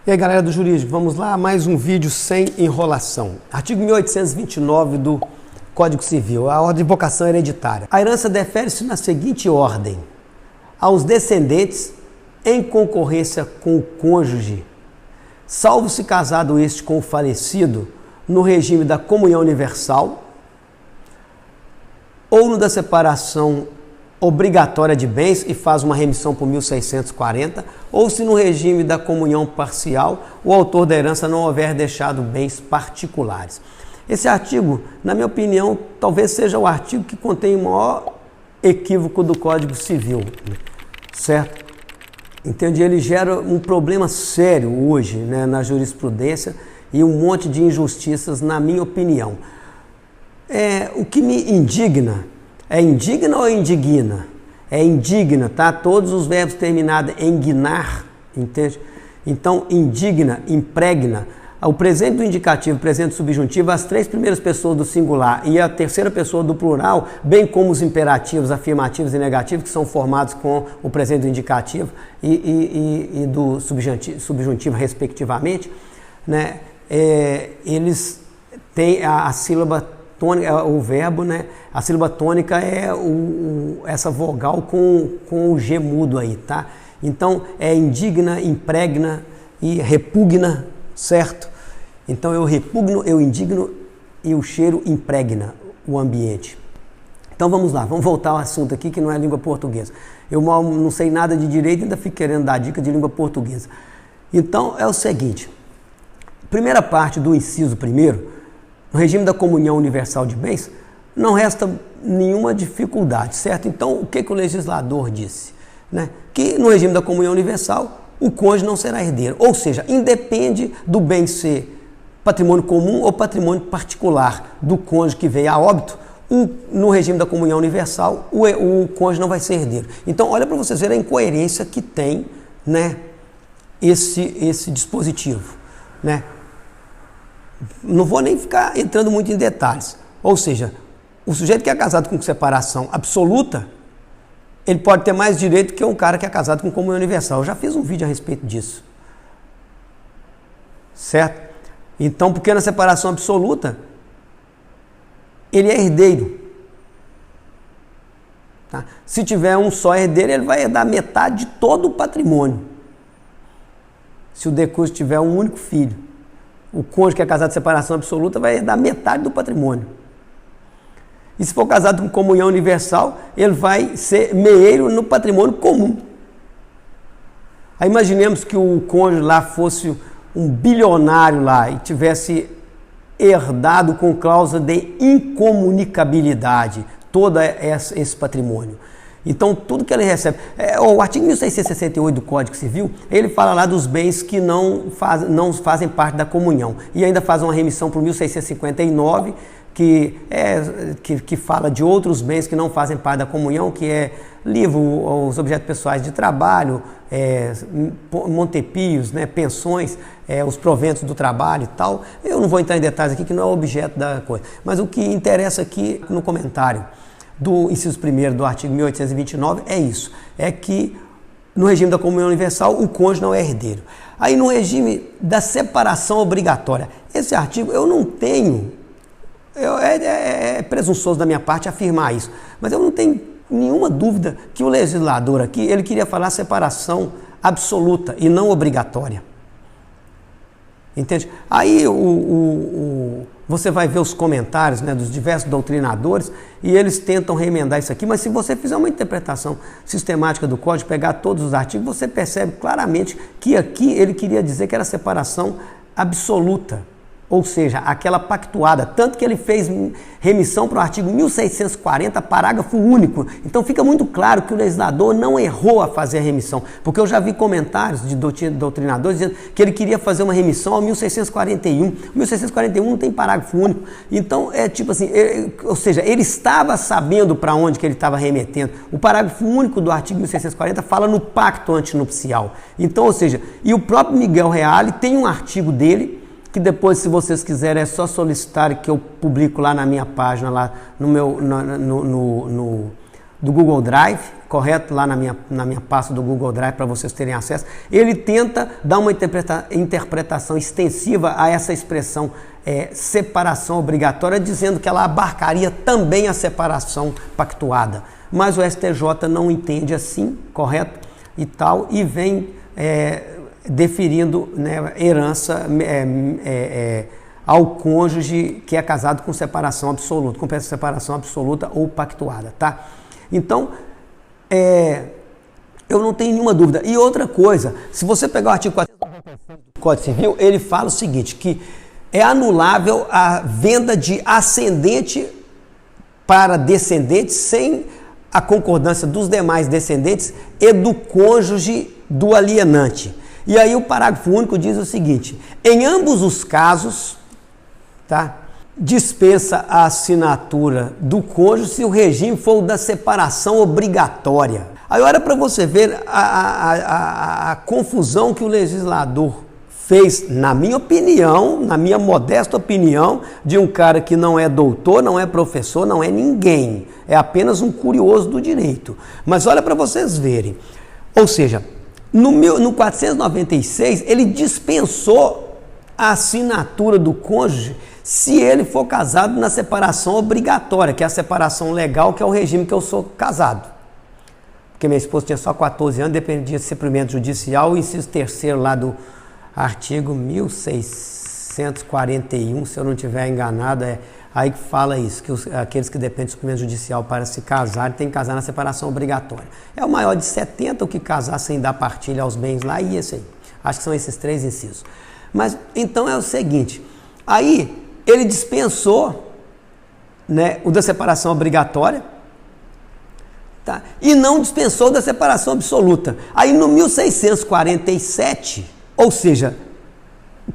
E aí, galera do Jurídico, vamos lá, mais um vídeo sem enrolação. Artigo 1829 do Código Civil, a ordem de invocação hereditária. A herança defere-se na seguinte ordem: aos descendentes, em concorrência com o cônjuge, salvo se casado este com o falecido, no regime da comunhão universal, ou no da separação obrigatória de bens e faz uma remissão por 1640, ou se no regime da comunhão parcial o autor da herança não houver deixado bens particulares. Esse artigo, na minha opinião, talvez seja o artigo que contém o maior equívoco do Código Civil, certo? Entende? Ele gera um problema sério hoje, né, na jurisprudência e um monte de injustiças, na minha opinião. O que me indigna, é indigna ou indigna? É indigna, tá? Todos os verbos terminados em guinar, entende? Então, indigna, impregna. O presente do indicativo, o presente do subjuntivo, as três primeiras pessoas do singular e a terceira pessoa do plural, bem como os imperativos, afirmativos e negativos, que são formados com o presente do indicativo e do subjuntivo, respectivamente, né? Eles têm a sílaba tônica, o verbo, né? A sílaba tônica é essa vogal com o G mudo aí, tá? Então, é indigna, impregna e repugna, certo? Então, eu repugno, eu indigno e o cheiro impregna o ambiente. Então, vamos lá, vamos voltar ao assunto aqui que não é língua portuguesa. Eu mal não sei nada de direito e ainda fico querendo dar dica de língua portuguesa. Então, é o seguinte. Primeira parte do inciso primeiro, no regime da comunhão universal de bens, não resta nenhuma dificuldade, certo? Então, o que o legislador disse? Né? Que no regime da comunhão universal, o cônjuge não será herdeiro. Ou seja, independe do bem ser patrimônio comum ou patrimônio particular do cônjuge que veio a óbito, no regime da comunhão universal, o cônjuge não vai ser herdeiro. Então, olha para vocês verem a incoerência que tem, né, esse dispositivo, né? Não vou nem ficar entrando muito em detalhes. Ou seja, o sujeito que é casado com separação absoluta, ele pode ter mais direito que um cara que é casado com comunhão universal. Eu já fiz um vídeo a respeito disso. Certo? Então, porque na separação absoluta, ele é herdeiro. Tá? Se tiver um só herdeiro, ele vai herdar metade de todo o patrimônio. Se o decurso tiver um único filho. O cônjuge que é casado de separação absoluta vai herdar metade do patrimônio. E se for casado com comunhão universal, ele vai ser meeiro no patrimônio comum. Aí imaginemos que o cônjuge lá fosse um bilionário lá e tivesse herdado com cláusula de incomunicabilidade todo esse patrimônio. Então, tudo que ele recebe... o artigo 1668 do Código Civil, ele fala lá dos bens que não fazem parte da comunhão. E ainda faz uma remissão para o 1659, que fala de outros bens que não fazem parte da comunhão, que é livro, os objetos pessoais de trabalho, montepios, né, pensões, os proventos do trabalho e tal. Eu não vou entrar em detalhes aqui, que não é o objeto da coisa. Mas o que interessa aqui no comentário do inciso 1º do artigo 1829 é isso, é que no regime da comunhão universal o cônjuge não é herdeiro. Aí no regime da separação obrigatória, esse artigo eu não tenho, é presunçoso da minha parte afirmar isso, mas eu não tenho nenhuma dúvida que o legislador aqui, ele queria falar separação absoluta e não obrigatória. Entende? Aí você vai ver os comentários, né, dos diversos doutrinadores e eles tentam remendar isso aqui, mas se você fizer uma interpretação sistemática do código, pegar todos os artigos, você percebe claramente que aqui ele queria dizer que era separação absoluta, ou seja, aquela pactuada, tanto que ele fez remissão para o artigo 1640, parágrafo único. Então fica muito claro que o legislador não errou a fazer a remissão, porque eu já vi comentários de doutrinadores dizendo que ele queria fazer uma remissão ao 1641. O 1641 não tem parágrafo único. Então é tipo assim, ou seja, ele estava sabendo para onde que ele estava remetendo. O parágrafo único do artigo 1640 fala no pacto antinupcial. Então, ou seja, e o próprio Miguel Reale tem um artigo dele, que depois, se vocês quiserem, é só solicitar que eu publico lá na minha página, lá no meu do Google Drive, correto? Lá na minha pasta do Google Drive para vocês terem acesso. Ele tenta dar uma interpretação extensiva a essa expressão separação obrigatória, dizendo que ela abarcaria também a separação pactuada. Mas o STJ não entende assim, correto? E tal, e vem deferindo, né, herança ao cônjuge que é casado com separação absoluta, com separação absoluta ou pactuada, tá? Então, eu não tenho nenhuma dúvida. E outra coisa, se você pegar o artigo 496 do Código Civil, ele fala o seguinte, que é anulável a venda de ascendente para descendente sem a concordância dos demais descendentes e do cônjuge do alienante. E aí o parágrafo único diz o seguinte: em ambos os casos, tá, dispensa a assinatura do cônjuge se o regime for o da separação obrigatória. Aí olha para você ver a confusão que o legislador fez, na minha opinião, na minha modesta opinião, de um cara que não é doutor, não é professor, não é ninguém, é apenas um curioso do direito. Mas olha para vocês verem, ou seja, no 496 ele dispensou a assinatura do cônjuge se ele for casado na separação obrigatória, que é a separação legal, que é o regime que eu sou casado. Porque minha esposa tinha só 14 anos, dependia de suprimento judicial, o inciso 3º lá do artigo 1641, se eu não estiver enganado, aí que fala isso, que aqueles que dependem do suprimento judicial para se casar têm que casar na separação obrigatória. É o maior de 70 o que casar sem dar partilha aos bens lá, e esse aí. Acho que são esses 3 incisos. Mas então é o seguinte, aí ele dispensou, né, o da separação obrigatória, tá, e não dispensou da separação absoluta. Aí no 1647, ou seja,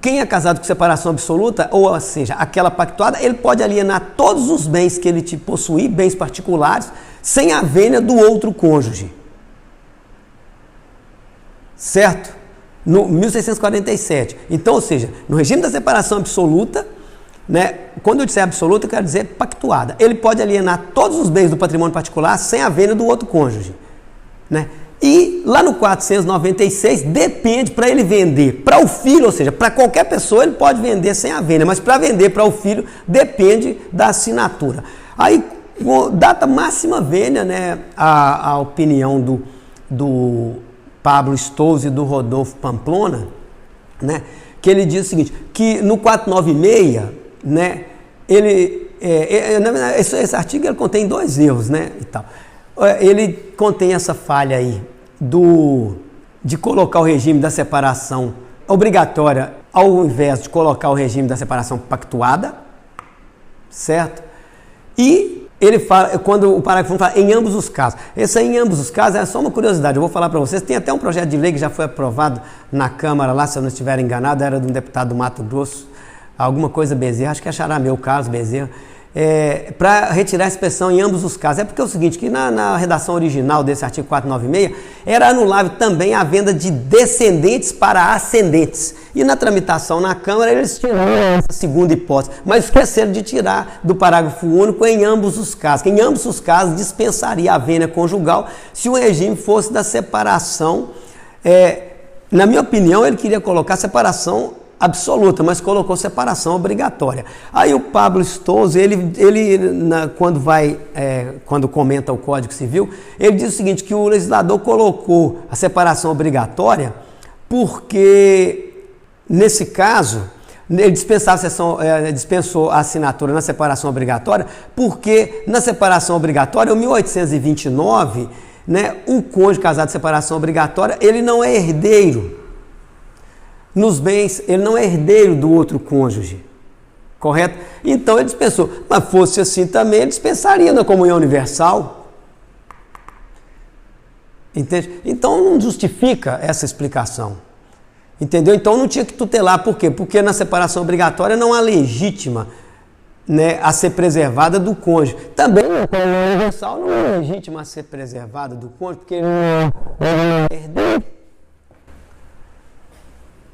quem é casado com separação absoluta, ou seja, aquela pactuada, ele pode alienar todos os bens que ele te possuir, bens particulares, sem a vênia do outro cônjuge. Certo? No 1647. Então, ou seja, no regime da separação absoluta, né, quando eu disser absoluta, eu quero dizer pactuada. Ele pode alienar todos os bens do patrimônio particular sem a vênia do outro cônjuge. Né? E lá no 496 depende para ele vender para o filho, ou seja, para qualquer pessoa ele pode vender sem a vênia, mas para vender para o filho depende da assinatura. Aí, data máxima vênia, né, a opinião do Pablo Stolz e do Rodolfo Pamplona, né, que ele diz o seguinte, que no 496, né, esse artigo ele contém 2 erros, né, e tal. Ele contém essa falha aí de colocar o regime da separação obrigatória ao invés de colocar o regime da separação pactuada, certo? E ele fala, quando o parágrafo 1 fala em ambos os casos, esse aí em ambos os casos é só uma curiosidade, eu vou falar para vocês, tem até um projeto de lei que já foi aprovado na Câmara lá, se eu não estiver enganado, era de um deputado do Mato Grosso, alguma coisa Bezerra, acho que é Charameu, Carlos Bezerra, para retirar a expressão em ambos os casos. É porque é o seguinte, que na redação original desse artigo 496, era anulável também a venda de descendentes para ascendentes. E na tramitação na Câmara, eles tiraram essa segunda hipótese, mas esqueceram de tirar do parágrafo único em ambos os casos, que em ambos os casos dispensaria a vênia conjugal se o regime fosse da separação. Na minha opinião, ele queria colocar separação absoluta, mas colocou separação obrigatória. Aí o Pablo Stolz, quando comenta o Código Civil, ele diz o seguinte, que o legislador colocou a separação obrigatória porque, nesse caso, ele dispensou a assinatura na separação obrigatória, porque na separação obrigatória, em 1829, né, o cônjuge casado de separação obrigatória, ele não é herdeiro nos bens, ele não é herdeiro do outro cônjuge, correto? Então ele dispensou, mas fosse assim também, ele dispensaria na comunhão universal, entende? Então não justifica essa explicação, entendeu? Então não tinha que tutelar, por quê? Porque na separação obrigatória não há legítima, né, a ser preservada do cônjuge. Também na comunhão universal não é legítima a ser preservada do cônjuge, porque ele não é herdeiro.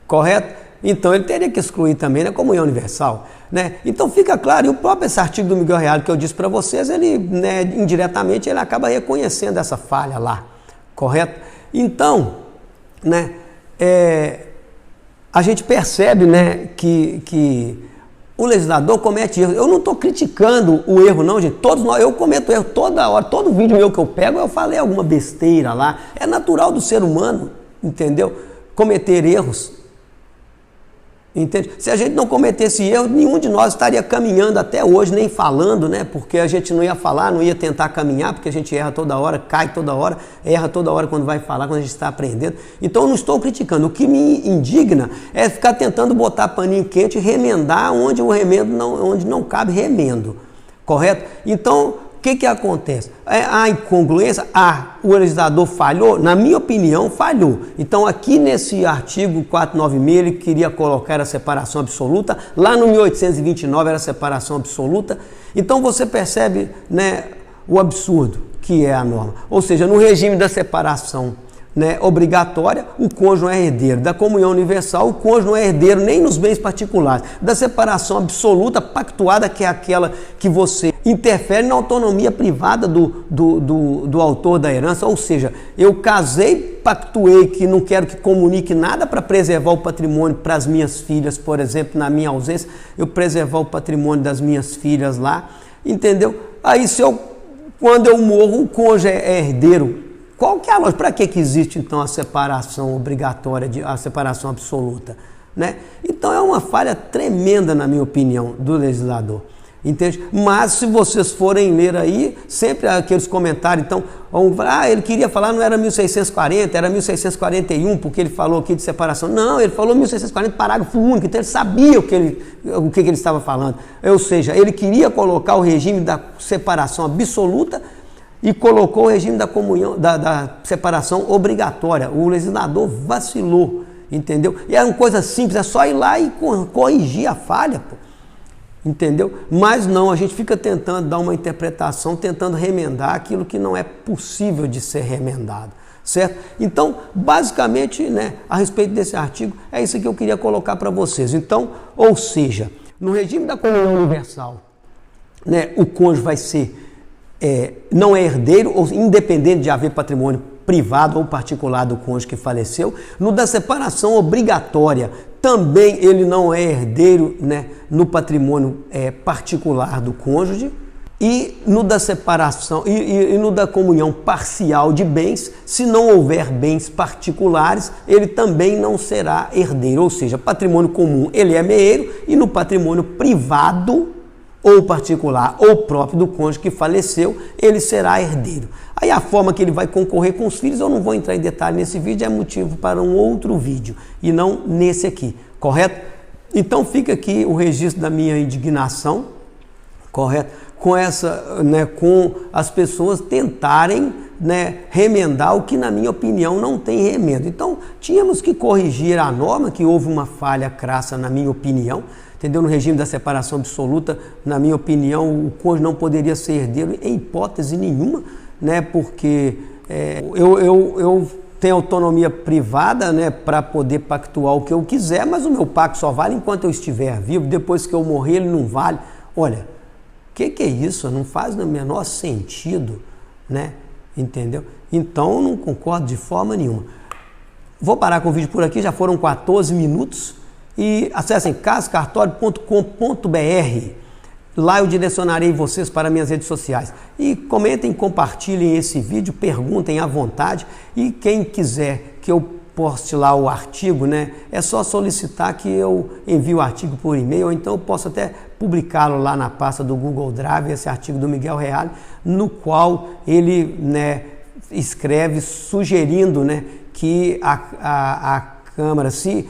Correto? Então ele teria que excluir também a comunhão universal, né? Então fica claro, e o próprio esse artigo do Miguel Reale que eu disse para vocês, ele, né, indiretamente ele acaba reconhecendo essa falha lá, correto? Então, né, a gente percebe, né, que o legislador comete erro. Eu não estou criticando o erro não, gente. Todos nós, eu cometo erro toda hora. Todo vídeo meu que eu pego, eu falei alguma besteira lá. É natural do ser humano, entendeu? Cometer erros. Entende? Se a gente não cometesse erro, nenhum de nós estaria caminhando até hoje, nem falando, né? Porque a gente não ia falar, não ia tentar caminhar, porque a gente erra toda hora, cai toda hora, erra toda hora quando vai falar, quando a gente está aprendendo. Então eu não estou criticando. O que me indigna é ficar tentando botar paninho quente e remendar onde o remendo onde não cabe remendo. Correto? Então, o que acontece? A incongruência, o legislador falhou? Na minha opinião, falhou. Então, aqui nesse artigo 496, ele queria colocar a separação absoluta. Lá no 1829 era a separação absoluta. Então, você percebe, né, o absurdo que é a norma. Ou seja, no regime da separação, né, obrigatória, o cônjuge é herdeiro. Da comunhão universal, o cônjuge não é herdeiro nem nos bens particulares. Da separação absoluta, pactuada, que é aquela que você interfere na autonomia privada do autor da herança. Ou seja, eu casei, pactuei que não quero que comunique nada para preservar o patrimônio para as minhas filhas, por exemplo, na minha ausência, eu preservar o patrimônio das minhas filhas lá, entendeu? Aí quando eu morro, o cônjuge é herdeiro. Qual que é a lógica? Para que existe então a separação obrigatória, a separação absoluta, né? Então é uma falha tremenda, na minha opinião, do legislador, entende? Mas se vocês forem ler aí, sempre aqueles comentários, então, ele queria falar, não era 1640, era 1641, porque ele falou aqui de separação. Não, ele falou 1640, parágrafo único, então ele sabia o que ele estava falando. Ou seja, ele queria colocar o regime da separação absoluta e colocou o regime da comunhão, da separação obrigatória. O legislador vacilou, entendeu? E é uma coisa simples, é só ir lá e corrigir a falha, pô. Entendeu? Mas não, a gente fica tentando dar uma interpretação, tentando remendar aquilo que não é possível de ser remendado, certo? Então, basicamente, né, a respeito desse artigo, é isso que eu queria colocar para vocês. Então, ou seja, no regime da comunhão universal, né, o cônjuge vai ser não é herdeiro, ou independente de haver patrimônio privado ou particular do cônjuge que faleceu. No da separação obrigatória, também ele não é herdeiro, né, no patrimônio particular do cônjuge. E no da separação e no da comunhão parcial de bens, se não houver bens particulares, ele também não será herdeiro. Ou seja, patrimônio comum ele é meeiro, e no patrimônio privado ou particular, ou próprio do cônjuge que faleceu, ele será herdeiro. Aí a forma que ele vai concorrer com os filhos, eu não vou entrar em detalhe nesse vídeo, é motivo para um outro vídeo, e não nesse aqui, correto? Então fica aqui o registro da minha indignação, correto? Com com as pessoas tentarem, né, remendar o que, na minha opinião, não tem remendo. Então, tínhamos que corrigir a norma, que houve uma falha crassa, na minha opinião, entendeu? No regime da separação absoluta, na minha opinião, o cônjuge não poderia ser herdeiro em hipótese nenhuma, né? Porque eu tenho autonomia privada, né, para poder pactuar o que eu quiser, mas o meu pacto só vale enquanto eu estiver vivo. Depois que eu morrer, ele não vale. Olha, o que é isso? Não faz no menor sentido, né? Entendeu? Então, eu não concordo de forma nenhuma. Vou parar com o vídeo por aqui, já foram 14 minutos. E acessem casascartório.com.br. Lá eu direcionarei vocês para minhas redes sociais. E comentem, compartilhem esse vídeo, perguntem à vontade. E quem quiser que eu poste lá o artigo, né, é só solicitar que eu envie o artigo por e-mail, ou então eu posso até publicá-lo lá na pasta do Google Drive, esse artigo do Miguel Reale, no qual ele, né, escreve sugerindo, né, que a Câmara, se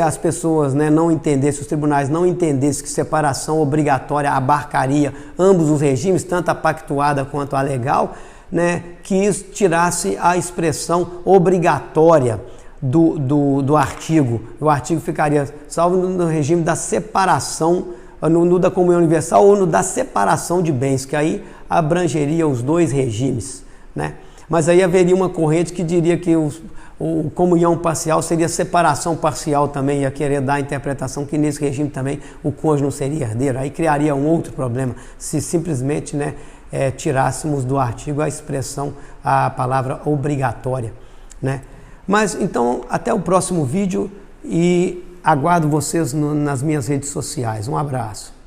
as pessoas, né, não entendessem, os tribunais não entendessem que separação obrigatória abarcaria ambos os regimes, tanto a pactuada quanto a legal, né, que isso tirasse a expressão obrigatória do artigo. O artigo ficaria salvo no regime da separação, no da comunhão universal ou no da separação de bens, que aí abrangeria os dois regimes, né? Mas aí haveria uma corrente que diria que O comunhão parcial seria separação parcial também, ia querer dar a interpretação que nesse regime também o cônjuge não seria herdeiro. Aí criaria um outro problema se simplesmente, né, tirássemos do artigo a expressão, a palavra obrigatória, né? Mas então, até o próximo vídeo e aguardo vocês nas minhas redes sociais. Um abraço.